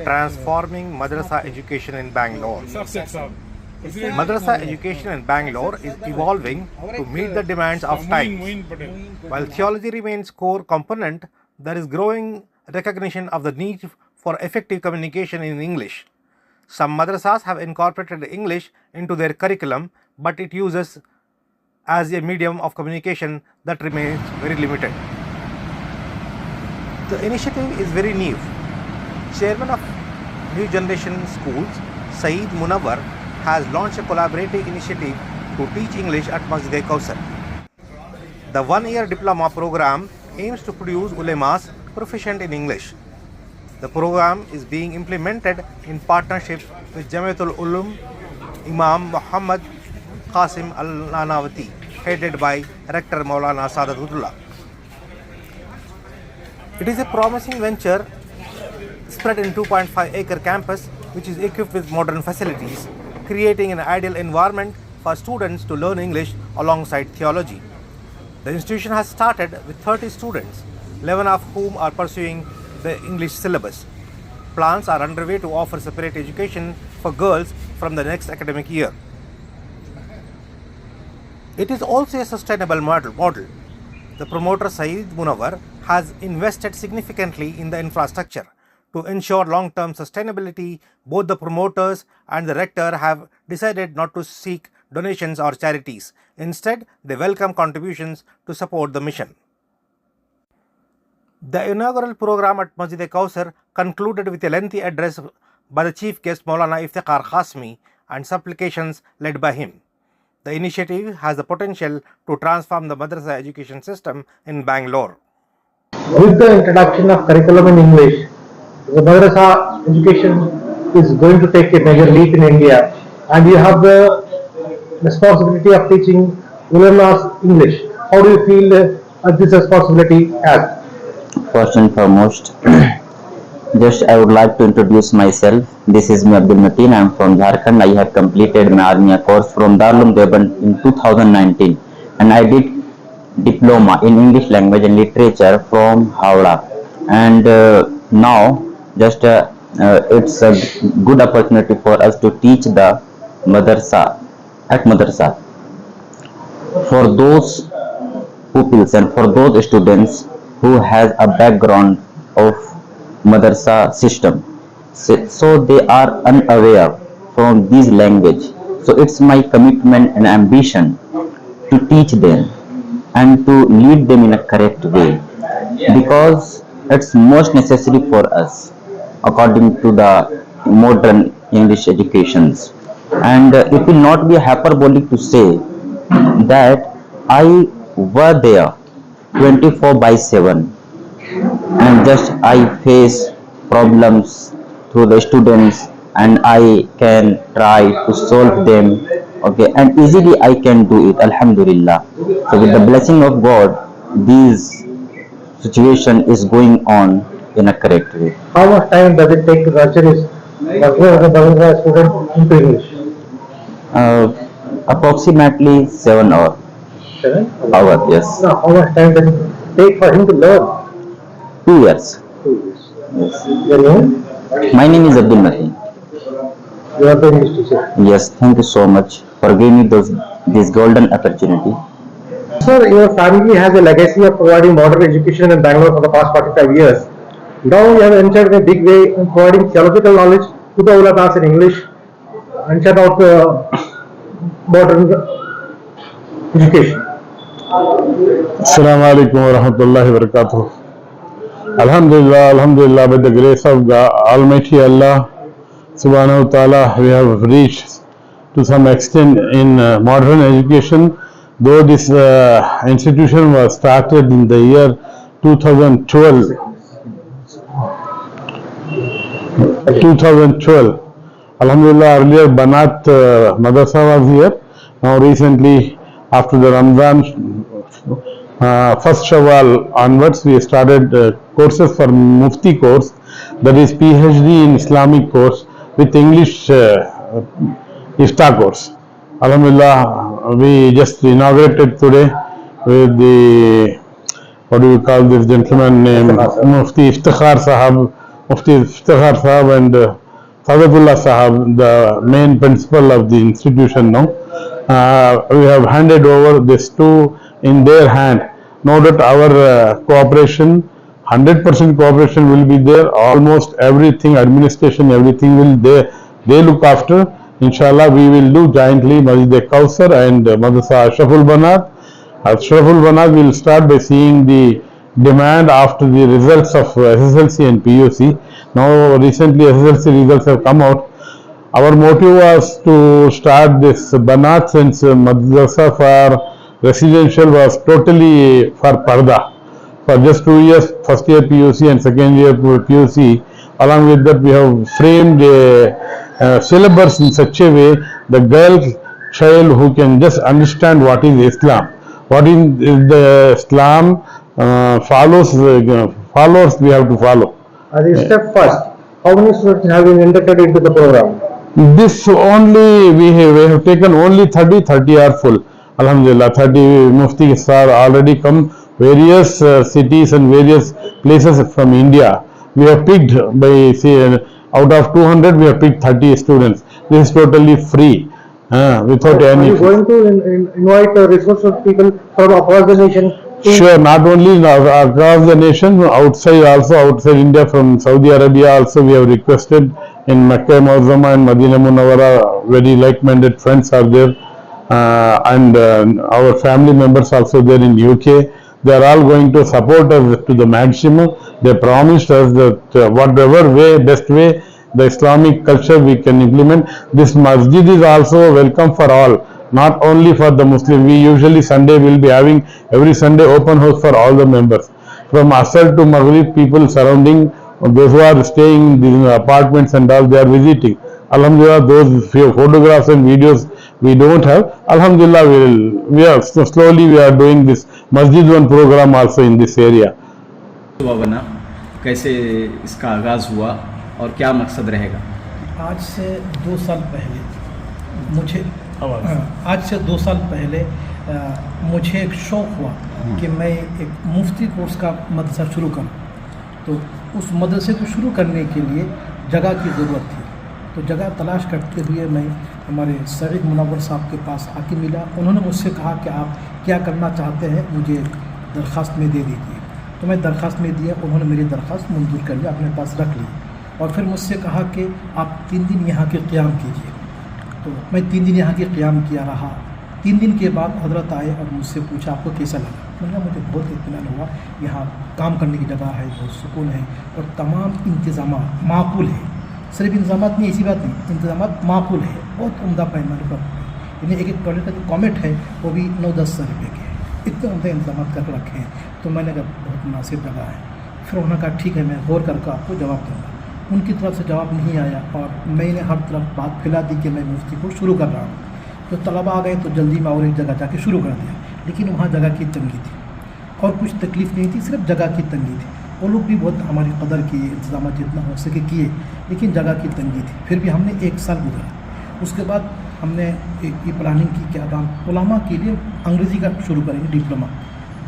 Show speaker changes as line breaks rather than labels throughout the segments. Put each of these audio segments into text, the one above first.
Transforming madrasa education in Bangalore. Madrasa education in Bangalore is evolving to meet the demands of times. While theology remains core component, there is growing recognition of the need for effective communication in English. Some madrasas have incorporated English into their curriculum, but it uses as a medium of communication that remains very limited. The initiative is very new. Chairman of New Generation Schools, Saeed Munawar, has launched a collaborative initiative to teach English at Masjid-e-Kausar. The one-year diploma program aims to produce ulemas proficient in English. The program is being implemented in partnership with Jamiatul Ulum Imam Muhammad Qasim Al-Nanawati, headed by Rector Maulana Sadatullah. It is a promising venture spread in 2.5-acre campus, which is equipped with modern facilities, creating an ideal environment for students to learn English alongside theology. The institution has started with 30 students, 11 of whom are pursuing the English syllabus. Plans are underway to offer separate education for girls from the next academic year. It is also a sustainable model. The promoter Saeed Munawar has invested significantly in the infrastructure. To ensure long-term sustainability, both the promoters and the rector have decided not to seek donations or charities. Instead, they welcome contributions to support the mission. The inaugural program at Masjid-e-Kausar concluded with a lengthy address by the chief guest Maulana Iftikhar Qasmi and supplications led by him. The initiative has the potential to transform the madrasa education system in Bangalore.
With the introduction of curriculum in English, the madrasa education is going to take a major leap in India, and you have the responsibility of teaching ulemas English. How do you feel this responsibility as?
First and foremost, just I would like to introduce myself. This is me Abdul Mateen. I am from Jharkhand. I have completed my Almiya course from Darul Uloom Deoband in 2019, and I did diploma in English language and literature from Howrah. And now just it's a good opportunity for us to teach the madrasa at madrasa for those pupils and for those students who has a background of madrasa system, so they are unaware from this language. So it's my commitment and ambition to teach them and to lead them in a correct way, because it's most necessary for us according to the modern English educations. And it will not be hyperbolic to say that I were there 24/7, and just I face problems through the students and I can try to solve them, okay, and easily I can do it, alhamdulillah. So with the blessing of God, this situation is going on in a correct way.
How much time does it take to nurture the madrasa student into English?
Approximately 7 hours.
7
Hours, yes.
Now, how much time does it take for him to learn?
2 years.
2 years.
Yes.
Your name?
My name is Abdul Mateen.
You are the English teacher.
Yes, thank you so much for giving me this golden opportunity.
Sir, your family has a legacy of providing modern education in Bangalore for the past 45 years. Now you have entered in a big way in providing theological knowledge to the ulamas in English and check out modern education.
Assalamu alaikum wa rahmatullahi wa barakatuh. Alhamdulillah, by the grace of God, Almighty Allah Subhanahu wa Ta'ala, we have reached to some extent in modern education. Though this institution was started in the year 2012. Alhamdulillah, earlier Banat Madrasa was here. Now recently, after the Ramadan, first Shawwal onwards, we started courses for Mufti course, that is PhD in Islamic course with English IFTA course. Alhamdulillah, we just inaugurated today with the, what do you call this gentleman name? Mufti Iftikhar Sahab, and Sadatullah Sahab, the main principal of the institution now. We have handed over this two in their hand. Know that our cooperation, 100% cooperation will be there. Almost everything, administration, everything will they look after. Inshallah, we will do jointly Masjid Kausar and Madrasa Ashraful Banat. Ashraful Banat will start by seeing the demand after the results of SSLC and PUC. Now recently SSLC results have come out. Our motive was to start this Banat since Madrasa for residential was totally for Parda. For just 2 years, first year PUC and second year PUC. Along with that, we have framed a syllabus in such a way the girl child who can just understand what is Islam, what is the Islam follows we have to follow.
As a step first, how many students have been inducted into the program?
This only we have taken only 30 are full. Alhamdulillah, 30 muftis are already come various cities and various places from India. We have picked by say out of 200 we have picked 30 students. This is totally free without any.
Are you going to invite resources people from across the nation?
Sure, not only across the nation, outside also, outside India, from Saudi Arabia also we have requested. In Makkah Muazzama and Madinah Munawwara, very like-minded friends are there, and our family members also there in UK. They are all going to support us to the maximum. They promised us that whatever way, best way, the Islamic culture we can implement. This masjid is also welcome for all, not only for the Muslim. We usually Sunday will be having every Sunday open house for all the members. From Asr to Maghrib, people surrounding, those who are staying in the apartments and all, they are visiting. Alhamdulillah, those few photographs and videos we don't have. Alhamdulillah, slowly we are doing this Masjid One program also in this area.
बना कैसे इसका आगाज़ हुआ और क्या मकसद रहेगा?
आज से 2 साल पहले मुझे एक शौक़ हुआ कि मैं एक मुफ्ती कोर्स का मदरसा शुरू करूं। तो उस मदरसे को शुरू करने के लिए जगह की ज़रूरत थी। तो जगह तलाश करते हुए मैं हमारे सईद मुनव्वर साहब के पास आके मिला। उन्होंने मुझसे कहा कि आप क्या करना चाहते हैं, मुझे दरख्वास्त में दे दीजिए। तो मैं दरख्वास्त में दिया, उन्होंने मेरी दरख्वास्त मंजूर कर लिया, अपने पास रख ली और फिर मुझसे कहा कि आप 3 दिन यहाँ के क़याम कीजिए। तो मैं 3 दिन यहाँ के क़याम किया रहा। 3 दिन के बाद हज़रत आए और मुझसे पूछा आपको कैसा लगा? मैंने कहा मुझे बहुत इत्मीनान हुआ, यहाँ काम करने की जगह है, बहुत सुकून है और तमाम इंतज़ाम माकूल है। सिर्फ इंतज़ाम नहीं, ऐसी बात नहीं, इंतज़ाम माकूल है, बहुत उम्दा पैमाने पर। यानी एक टॉयलेट का जो कॉमेट है वो भी 9-10 हज़ार रुपये के हैं, इतने उम्दा इंतज़ाम करके रखे हैं। तो मैंने कहा बहुत मुनासिब जगह है। फिर उन्होंने कहा ठीक है, मैं गौर करके आपको जवाब दूँगा। उनकी तरफ से जवाब नहीं आया और मैंने हर तरफ बात फैला दी कि मैं मुफ्ती को शुरू कर रहा हूँ। तो तलबा आ गए तो जल्दी में और एक जगह जाके शुरू कर दिया, लेकिन वहाँ जगह की तंगी थी और कुछ तकलीफ़ नहीं थी, सिर्फ जगह की तंगी थी। वो लोग भी बहुत हमारी कदर किए, इंतज़ाम जितना हो सके किए, लेकिन जगह की तंगी थी। फिर भी हमने 1 साल गुजारा। उसके बाद हमने एक प्लानिंग की क्या नाम उलमा के लिए अंग्रेज़ी का शुरू करेंगे, डिप्लोमा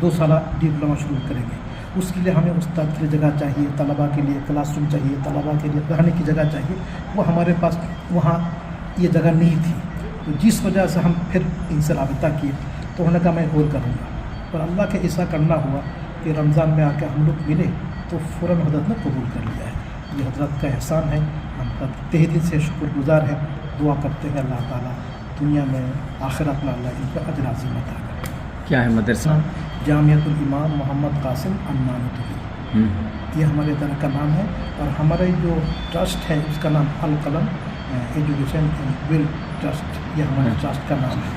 2 साल डिप्लोमा शुरू करेंगे। उसके लिए हमें उस्ताद के लिए जगह चाहिए, तलबा के लिए क्लासरूम चाहिए, तलबा के लिए रहने की जगह चाहिए। वो हमारे पास वहाँ ये जगह नहीं थी। तो जिस वजह से हम फिर इनसे रब्ता किए तो उन्होंने कहा मैं और करूँगा। पर अल्लाह के ऐसा करना हुआ कि रमज़ान में आकर हम लोग मिले तो फ़ौरन हज़रत ने कबूल कर लिया है। ये हज़रत का एहसान है, हम तहे दिल से शुक्रगुज़ार हैं। दुआ करते हैं अल्लाह ताला दुनिया में आखिरत में अल्लाह इनको अजर अज़ीम अता करे।
क्या है मदरसा?
जामियातुल इमाम मोहम्मद कासिम अन्नानुतवी, ये हमारे दर का नाम है। और हमारा जो ट्रस्ट है उसका नाम अल कलम एजुकेशन एंड विल ट्रस्ट, ये हमारे ट्रस्ट का नाम है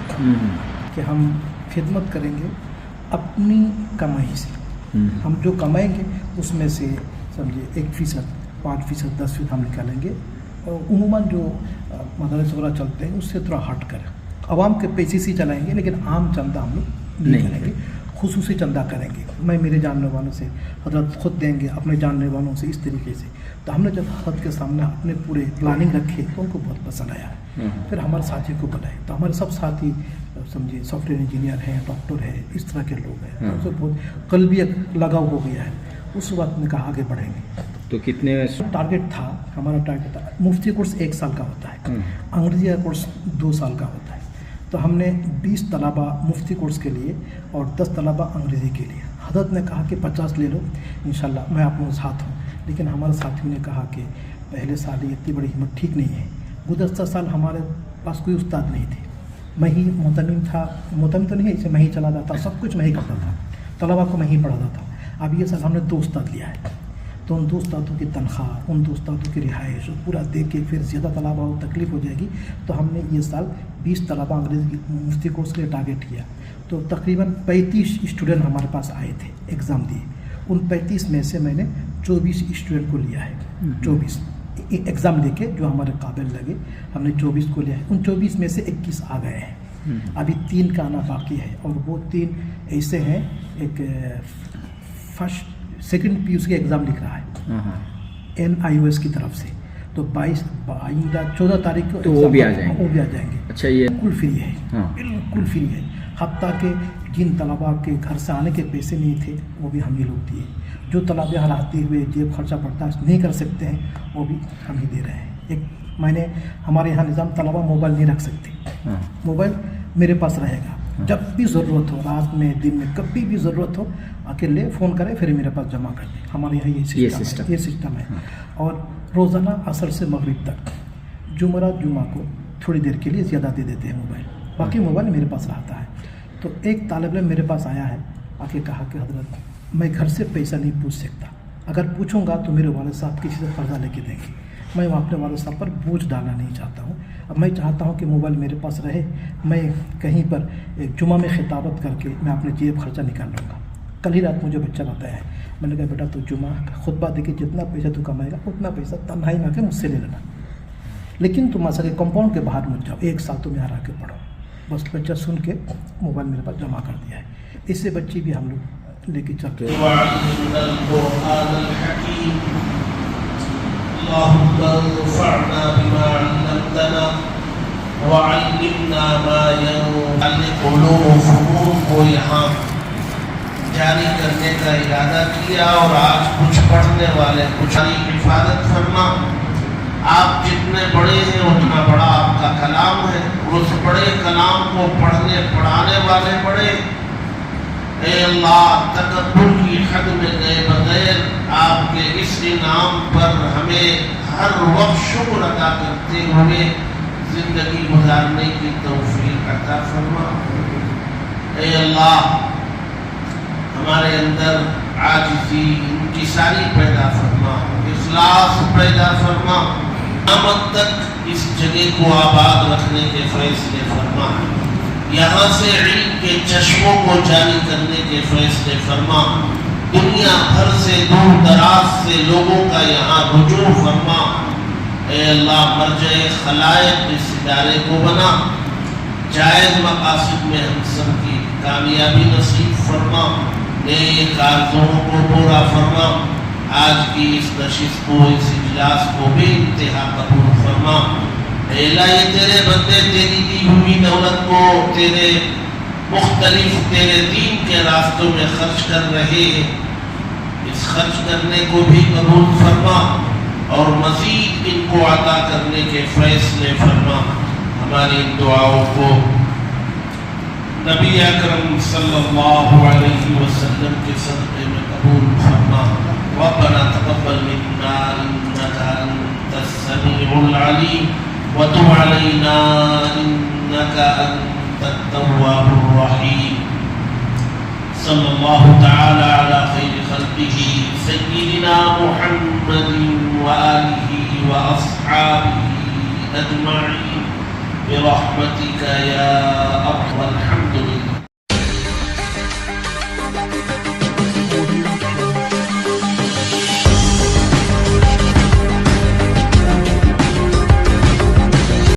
कि हम खिदमत करेंगे अपनी कमाई से। हम जो कमाएंगे उसमें से समझिए 1%, 5%, 10% हम निकालेंगे और उमूमन जो मदरसे वगैरह चलते हैं उससे थोड़ा हट कर आवाम के पैसे से चलाएंगे, लेकिन आम चंदा हम लोग नहीं करेंगे। خصوصی چندہ کریں گے، میں میرے جاننے والوں سے، حضرت خود دیں گے اپنے جاننے والوں سے، اس طریقے سے. تو ہم نے جب حضرت کے سامنے اپنے پورے پلاننگ رکھے تو ان کو بہت پسند آیا. پھر ہمارے ساتھی کو بلائے تو ہمارے سب ساتھی سمجھے سافٹ ویئر انجینئر ہیں، ڈاکٹر ہے، اس طرح کے لوگ ہیں. ان سے بہت قلبی لگاؤ ہو گیا ہے. اس وقت میں کہا آگے بڑھیں گے.
تو کتنے
ٹارگیٹ تھا ہمارا، ٹارگیٹ تھا مفتی کورس 1 سال کا ہوتا ہے، انگریزی کا کورس 2 سال کا ہوتا ہے. تو ہم نے 20 طلبہ مفتی کورس کے لیے اور 10 طلبہ انگریزی کے لیے. حضرت نے کہا کہ 50 لے لو انشاءاللہ، میں آپ لوگوں کے ساتھ ہوں. لیکن ہمارے ساتھیوں نے کہا کہ پہلے سال یہ اتنی بڑی ہمت ٹھیک نہیں ہے. گزشتہ سال ہمارے پاس کوئی استاد نہیں تھے، میں ہی محتمم تھا. محتمم تو نہیں ہے، اسے میں ہی چلاتا تھا، سب کچھ میں ہی کرتا تھا، طلبہ کو میں ہی پڑھاتا تھا. اب یہ سال ہم نے 2 استاد لیا ہے. تو ان 2 استادوں کی تنخواہ، ان 2 استادوں کی رہائش پورا دیکھ کے پھر زیادہ طلبہ ہو تکلیف ہو جائے گی. تو ہم نے یہ سال 20 طلبہ انگریزی مفتی کورس کے لیے ٹارگیٹ کیا. تو تقریباً 35 اسٹوڈنٹ ہمارے پاس آئے تھے، ایگزام دیے. ان 35 میں سے میں نے 24 اسٹوڈنٹ کو لیا ہے. 24 ایگزام لے کے جو ہمارے قابل لگے ہم نے 24 کو لیا ہے. ان 24 میں سے 21 آ گئے ہیں. ابھی 3 کا آنا باقی ہے. اور وہ 3 ایسے ہیں، ایک فرسٹ سیکنڈ PUC کا ایگزام لکھ رہا ہے NIOS کی طرف سے. تو 14 تاریخ کو
تو وہ بھی آ جائیں گے.
وہ بھی آ جائیں گے.
اچھا، یہ
بالکل فری ہے، بالکل فری ہے. حتیٰ کہ جن طلباء کے گھر سے آنے کے پیسے نہیں تھے وہ بھی ہم ہی لوگ دیے. جو طلباء یہاں رہتے ہوئے جیب خرچہ برداشت نہیں کر سکتے ہیں وہ بھی ہم ہی دے رہے ہیں. ایک میں نے ہمارے یہاں نظام طلباء موبائل نہیں رکھ سکتے. موبائل میرے پاس رہے گا، جب بھی ضرورت ہو، رات میں دن میں کبھی بھی ضرورت ہو اکیلے فون کرے پھر میرے پاس جمع کر دیں. ہمارے یہاں یہ سسٹم ہے. اور روزانہ عصر سے مغرب تک جمعہ کو تھوڑی دیر کے لیے زیادہ دے دیتے ہیں موبائل، باقی موبائل میرے پاس رہتا ہے. تو ایک طالب علم میرے پاس آیا ہے، آ کے کہا کہ حضرت میں گھر سے پیسہ نہیں پوچھ سکتا، اگر پوچھوں گا تو میرے والد صاحب کسی سے قرضہ لے کے دیں گے. میں اپنے والد صاحب پر بوجھ ڈالنا نہیں چاہتا ہوں. اب میں چاہتا ہوں کہ موبائل میرے پاس رہے، میں کہیں پر ایک جمعہ میں خطابت کر کے میں اپنے جیب خرچہ نکال لوں گا. کل ہی رات مجھے بچہ بتایا ہے، میں نے کہا بیٹا تو جمعہ خطبہ دے کے جتنا پیسہ تو کمائے گا اتنا پیسہ تنہائی میں آ کے مجھ سے لے لینا، لیکن تم مسئلے کمپاؤنڈ کے باہر مت جاؤ، 1 سال تم یہاں آ کے پڑھو. بس بچہ سن کے موبائل میرے پاس جمع کر دیا ہے. اس سے بچی بھی ہم لوگ لے کے چلتے ہیں.
اللهم انفعنا بما علمتنا وعلمنا ما ينفعنا. علوم و فنون کو یہاں جاری کرنے کا ارادہ کیا اور آج کچھ پڑھنے والے کچھ حفاظت فرما. آپ جتنے بڑے ہیں اتنا بڑا آپ کا کلام ہے. اس بڑے کلام کو پڑھنے پڑھانے والے بڑے. اے اللہ تکبر کی حد میں گئے بغیر آپ کے اس انعام پر ہمیں ہر وقت شکر ادا کرتے ہوئے زندگی گزارنے کی توفیق عطا فرما. اے اللہ ہمارے اندر عاجزی انکساری پیدا فرما، اخلاص پیدا فرما. قیامت تک اس جگہ کو آباد رکھنے کے فیصلے فرما. یہاں سے علم کے چشموں کو جاری کرنے کے فیصلے فرما. دنیا بھر سے دور دراز سے لوگوں کا یہاں رجوع فرما. اے اللہ مرجع خلائق اس ادارے کو بنا. جائز مقاصد میں ہم سب کی کامیابی نصیب فرما. نیک آرزوؤں کو پورا فرما. آج کی اس نشست کو، اس اجلاس کو بھی انتہا قبول فرما. اے اللہ یہ تیرے بندے تیری دی ہوئی دولت کو تیرے مختلف تیرے دین کے راستوں میں خرچ کر رہے ہیں، اس خرچ کرنے کو بھی قبول فرما اور مزید ان کو عطا کرنے کے فیصلے فرما. ہماری ان دعاؤں کو نبی اکرم صلی اللہ علیہ وسلم کے صدقے میں قبول فرما. ربنا تقبل منا انك انت السميع العليم وتب علينا انك انت التواب الرحيم. صلی اللہ تعالی علی